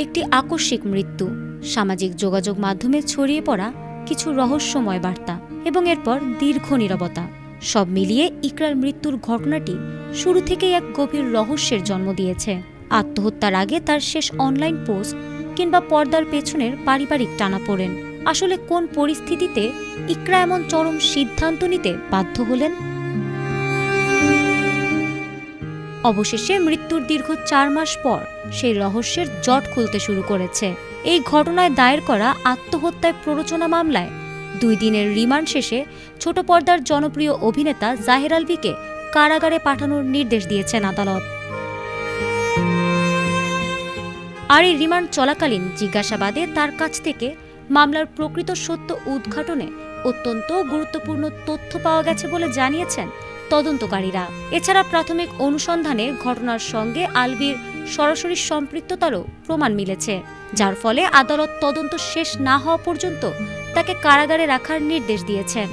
একটি আকস্মিক মৃত্যু, সামাজিক যোগাযোগ মাধ্যমে ছড়িয়ে পড়া কিছু রহস্যময় বার্তা এবং এরপর দীর্ঘ নীরবতা, সব মিলিয়ে ইকরার মৃত্যুর ঘটনাটি শুরু থেকেই এক গভীর রহস্যের জন্ম দিয়েছে। আত্মহত্যার আগে তার শেষ অনলাইন পোস্ট কিংবা পর্দার পেছনের পারিবারিক টানাপোড়েন, আসলে কোন পরিস্থিতিতে ইকরা এমন চরম সিদ্ধান্ত নিতে বাধ্য হলেন? অবশেষে মৃত্যুর দীর্ঘ 4 মাস পর সেই রহস্যের জট খুলতে শুরু করেছে। এই ঘটনায় দায়ের করা আত্মহত্যায় প্ররোচনা মামলায় 2 দিনের রিমান্ড শেষে ছোট পর্দার জনপ্রিয় অভিনেতা জাহের আলভীকে কারাগারে পাঠানোর নির্দেশ দিয়েছেন আদালত। আর এই রিমান্ড চলাকালীন জিজ্ঞাসাবাদে তার কাছ থেকে মামলার প্রকৃত সত্য উদ্ঘাটনে অত্যন্ত গুরুত্বপূর্ণ তথ্য পাওয়া গেছে বলে জানিয়েছেন তদন্তকারীরা। এছাড়া প্রাথমিক অনুসন্ধানে ঘটনার সঙ্গে আলভীর সরাসরি সম্পৃক্ততারও প্রমাণ মিলেছে, যার ফলে আদালত তদন্ত শেষ না হওয়া পর্যন্ত তাকে কারাগারে রাখার নির্দেশ দিয়েছেন।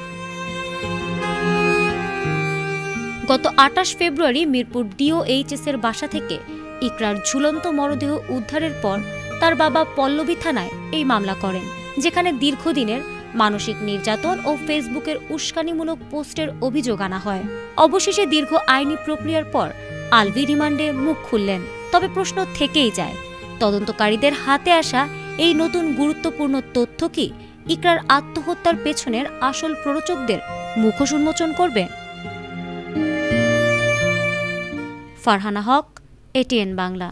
গত 28 ফেব্রুয়ারি মিরপুর DOHS এর বাসা থেকে ইকরার ঝুলন্ত মরদেহ উদ্ধারের পর তার বাবা পল্লবী থানায় এই মামলা করেন, যেখানে দীর্ঘদিনের মানসিক নির্যাতন ও ফেসবুকের উস্কানিমূলক পোস্টের অভিযোগ আনা হয়। অবশেষে দীর্ঘ আইনি প্রক্রিয়ার পর আলভী রিমান্ডে মুখ খুললেন। তবে প্রশ্ন থেকেই যায়, তদন্তকারীদের হাতে আসা এই নতুন গুরুত্বপূর্ণ তথ্য কি ইকরার আত্মহত্যার পেছনের আসল প্ররোচকদের মুখোশ উন্মোচন করবে? ফারহানা হক, ATN বাংলা।